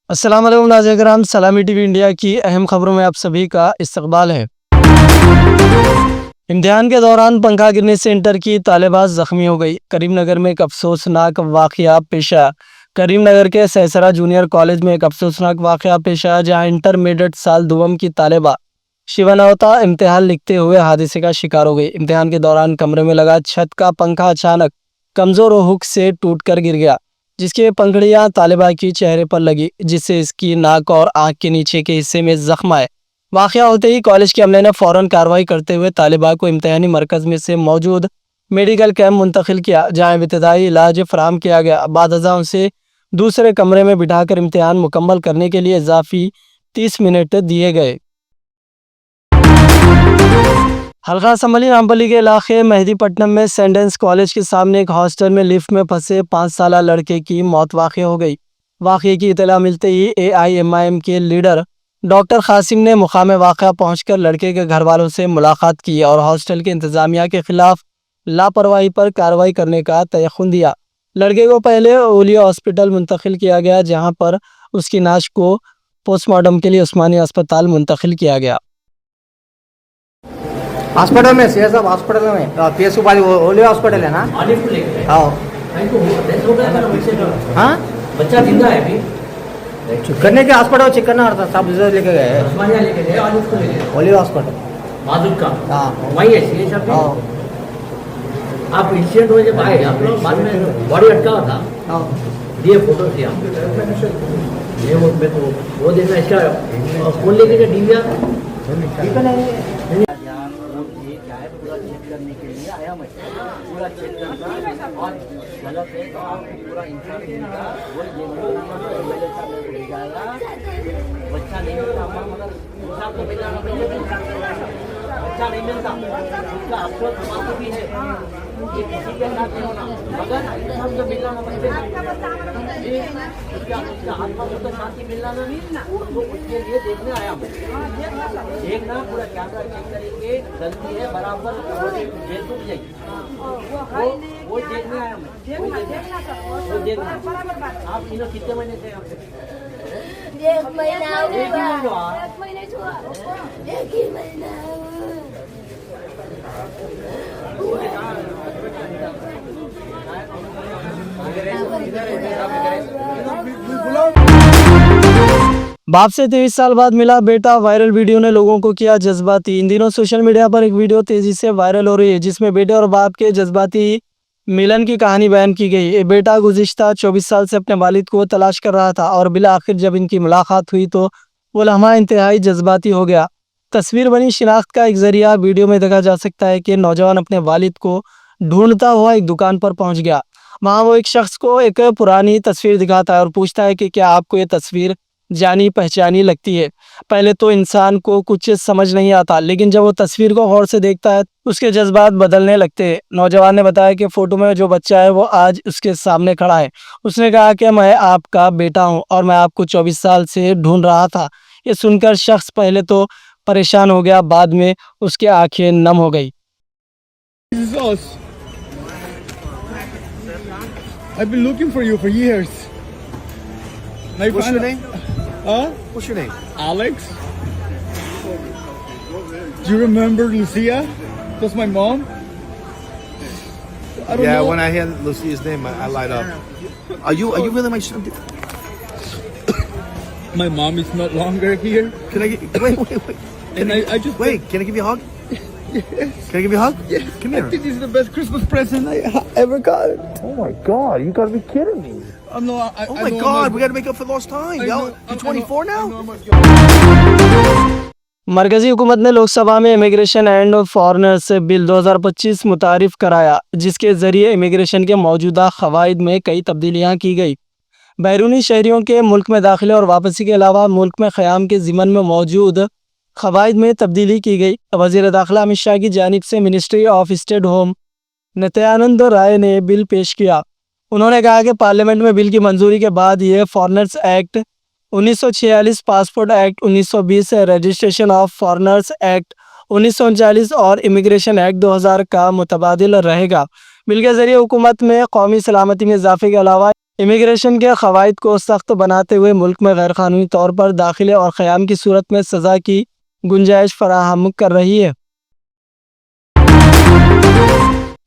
अस्सलाम वालेकुम नाज़रीन, सलामी टीवी इंडिया की अहम खबरों में आप सभी का इस्तकबाल है। इम्तिहान के दौरान पंखा गिरने से इंटर की तालिबात जख्मी हो गई। करीमनगर में एक अफसोसनाक वाक़या पेश आया। करीमनगर के सहसरा जूनियर कॉलेज में एक अफसोसनाक वाक़या पेश आया, जहां इंटरमीडिएट साल दुवम की तालिबा शिवानवता इम्तिहान लिखते हुए हादसे का शिकार हो गई। इम्तिहान के दौरान कमरे में लगा छत का पंखा अचानक कमज़ोर हुक से टूटकर गिर गया, जिसकी पंखुड़ियां तालिबा की चेहरे पर लगी, जिससे इसकी नाक और आंख के नीचे के हिस्से में जख्म आए। वाक़या होते ही कॉलेज के अमले ने फ़ौरन कार्रवाई करते हुए तालिबा को इम्तिहानी मरकज़ में से मौजूद मेडिकल कैंप मुंतकिल किया, जहाँ इब्तदाई इलाज फराहम किया गया। बाद अज़ां उसे दूसरे कमरे में बिठाकर इम्तिहान मुकम्मल करने के लिए इजाफी 30 मिनट दिए गए। हल्का संभली रामपली के इलाके मेहदीपट्टनम में सेंडेंस कॉलेज के सामने एक हॉस्टल में लिफ्ट में फंसे 5 साला लड़के की मौत वाक़ हो गई। वाक़े की इतला मिलते ही AIMIM के लीडर डॉक्टर कासिम ने मुकाम वाक़ा पहुंचकर लड़के के घर वालों से मुलाकात की और हॉस्टल के इंतज़ामिया के खिलाफ लापरवाही पर कार्रवाई करने का तयक़ुन दिया। लड़के को पहले ओलिया हॉस्पिटल मुंतकिल किया गया, जहाँ पर उसकी नाश को पोस्टमार्टम के लिए उस्मानिया अस्पताल मुंतकिल किया गया। हॉस्पिटल में सीएसएफ हॉस्पिटल में PSU वाली ओलिया हॉस्पिटल है ना। हाँ हाँ बच्चा जिंदा है अभी। चेक करने के हॉस्पिटल चेक करना था, सब रिजल्ट लेके गए ओलिया हॉस्पिटल माधुर का। हाँ वही है सीएसएफ। हाँ आप इंसिडेंट हो जब आए आप लोग बाद में बॉडी अटका हुआ था, हाँ दिए फोटो दिया ये वो मैं तो वो देखना इसका कौन लेके गया डीवीआर पूरा चेक करने के लिए आया। मैं पूरा चेक करना और गलत है तो आप पूरा इंसान देगा वो MLA साहब ने भेजाया। बच्चा नहीं मिलता मगर इंसान को मिलाना बच्चा नहीं मिलता, उसका अफसोस हमारा भी है। ये किसी के साथ नहीं होना मगर इंसान को मिलाना बच्चे उसका आत्मा को तो शांति मिलना नहीं, तो उसके लिए देखने आया मैं। देखना पूरा कैमरा चेक करेंगे, गलती है बराबर जेल को भी जाएगी। वो देखने आया मैं, वो देखना। आप तीनों कितने महीने थे यहाँ पे? एक महीना एक ही महीना हुआ। एक महीने हुआ, एक ही महीना बाप से 23 साल बाद मिला बेटा, वायरल वीडियो ने लोगों को किया जज्बाती। इन दिनों सोशल मीडिया पर एक वीडियो तेजी से वायरल हो रही है, जिसमें बेटे और बाप के जज्बाती मिलन की कहानी बयान की गई। ये बेटा गुज़िश्ता 24 साल से अपने वालिद को तलाश कर रहा था और बिला आखिर जब इनकी मुलाकात हुई तो वो लम्हा इंतहाई जज्बाती हो गया। तस्वीर बनी शिनाख्त का एक जरिया। वीडियो में देखा जा सकता है कि नौजवान अपने वालिद को ढूंढता हुआ एक दुकान पर पहुंच गया। वहाँ वो एक शख्स को एक पुरानी तस्वीर दिखाता है और पूछता है कि क्या आपको ये तस्वीर जानी पहचानी लगती है। पहले तो इंसान को कुछ समझ नहीं आता, लेकिन जब वो तस्वीर को गौर से देखता है उसके जज्बात बदलने लगते हैं। नौजवान ने बताया कि फ़ोटो में जो बच्चा है वो आज उसके सामने खड़ा है। उसने कहा कि मैं आपका बेटा हूं और मैं आपको 24 साल से ढूंढ रहा था। ये सुनकर शख्स पहले तो परेशान हो गया, बाद में उसकी आंखें नम हो गई। I've been looking for you for years. What's your name? Huh? What's your name? Alex? Do you remember Lucia? That's my mom. I don't Yeah, know. when I hear Lucia's name, I light up. Are you really my son? My mom is not longer here. Can I get, wait. And I just Wait, can I give you a hug? Can I give you a hug? Yeah. Come I here. think this is the best Christmas present I ever got. Oh my God, you gotta be kidding me. No, Oh my God, we gotta make up for lost time. Y'all, you're 24 now? मरकजी हुकूमत ने लोकसभा में immigration and foreigners bill 2025 मुतारिफ कराया, जिसके ज़रिए immigration के मौजूदा क़वाइद में कई तब्दीलियाँ की गई। बैरूनी शहरियों के मुल्क में दाखिले और वापसी के अलावा मुल्क में क़याम के ज़िमन में मौजूद क़वाइद में तब्दीली की गई। वज़ीर दाखिला अमित शाह की जानिब से ministry of state home Nityanand Rai ने बिल पेश किया। उन्होंने कहा कि पार्लियामेंट में बिल की मंजूरी के बाद ये foreigners act 1946, passport act 1920, registration of foreigners act 1939 और इमिग्रेशन एक्ट 2000 का मुतबादिल रहेगा। बिल के जरिए हुकूमत में कौमी सलामती में इजाफे के अलावा इमिग्रेशन के क़वाइद को सख्त बनाते हुए मुल्क में गैरकानूनी तौर पर दाखिले और क़याम की सूरत में सज़ा की गुंजाइश फराहम कर रही है।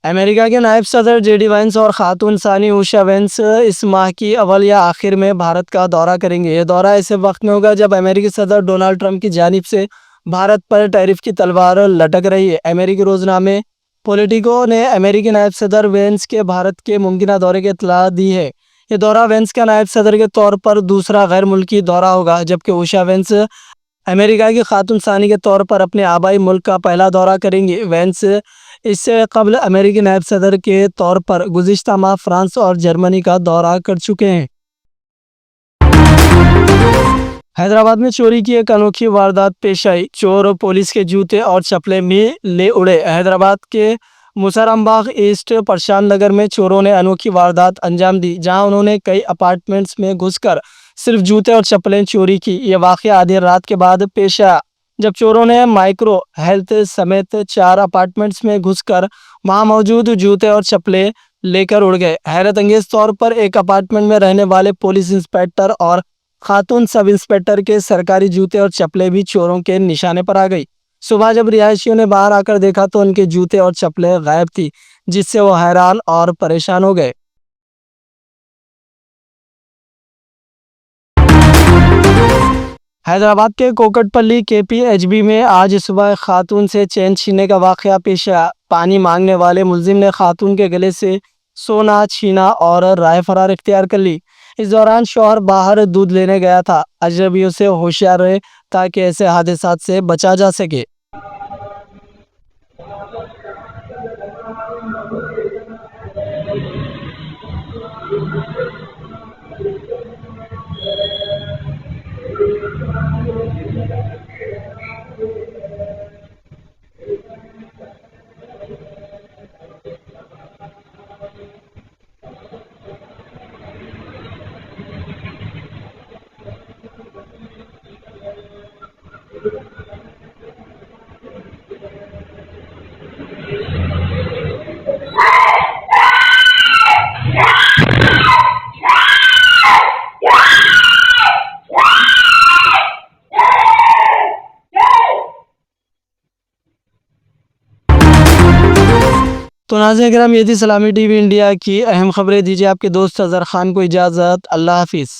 अमेरिका के नायब सदर जेडी वैंस और खातून सानी उषा वैंस इस माह की अव्वल या आखिर में भारत का दौरा करेंगे। ये दौरा ऐसे वक्त में होगा जब अमेरिकी सदर डोनाल्ड ट्रंप की जानिब से भारत पर टैरिफ की तलवार लटक रही है। अमेरिकी रोजनामे पॉलिटिको ने अमेरिकी नायब सदर वैंस के भारत के मुमकिन दौरे की इत्तला दी है। ये दौरा वैंस का नायब सदर के तौर पर दूसरा गैर मुल्की दौरा होगा, जबकि उषा वैंस अमेरिका की खातून सानी के तौर पर अपने आबाई मुल्क का पहला दौरा करेंगी। वैंस इससे कबल अमेरिकी नायब सदर के तौर पर गुज़िश्ता माह फ्रांस और जर्मनी का दौरा कर चुके हैं। हैदराबाद में चोरी की एक अनोखी वारदात पेश आई। चोर पुलिस के जूते और चप्पलें भी ले उड़े। हैदराबाद के मुसरमबाग ईस्ट प्रशांत नगर में चोरों ने अनोखी वारदात अंजाम दी, जहां उन्होंने कई अपार्टमेंट्स में घुसकर सिर्फ जूते और चप्पलें चोरी की। यह वाक़या आधी रात के बाद पेश आया, जब चोरों ने माइक्रो हेल्थ समेत 4 अपार्टमेंट्स में घुसकर वहां मौजूद जूते और चप्पलें लेकर उड़ गए। हैरत अंगेज तौर पर एक अपार्टमेंट में रहने वाले पुलिस इंस्पेक्टर और खातून सब इंस्पेक्टर के सरकारी जूते और चप्पलें भी चोरों के निशाने पर आ गई। सुबह जब रिहायशियों ने बाहर आकर देखा तो उनके जूते और चप्पलें गायब थी, जिससे वो हैरान और परेशान हो गए। हैदराबाद के कोकटपल्ली KPHB में आज सुबह खातून से चेन छीनने का वाक़या पेश आया। पानी मांगने वाले मुलजिम ने खातून के गले से सोना छीना और राह फरार इख्तियार कर ली। इस दौरान शौहर बाहर दूध लेने गया था। अजनबियों से होशियार रहे ताकि ऐसे हादसात से बचा जा सके। तो नाज़रीन किराम, ये थी सलामी TV इंडिया की अहम खबरें। दीजिए आपके दोस्त अज़हर खान को इजाज़त। अल्लाह हाफिज़।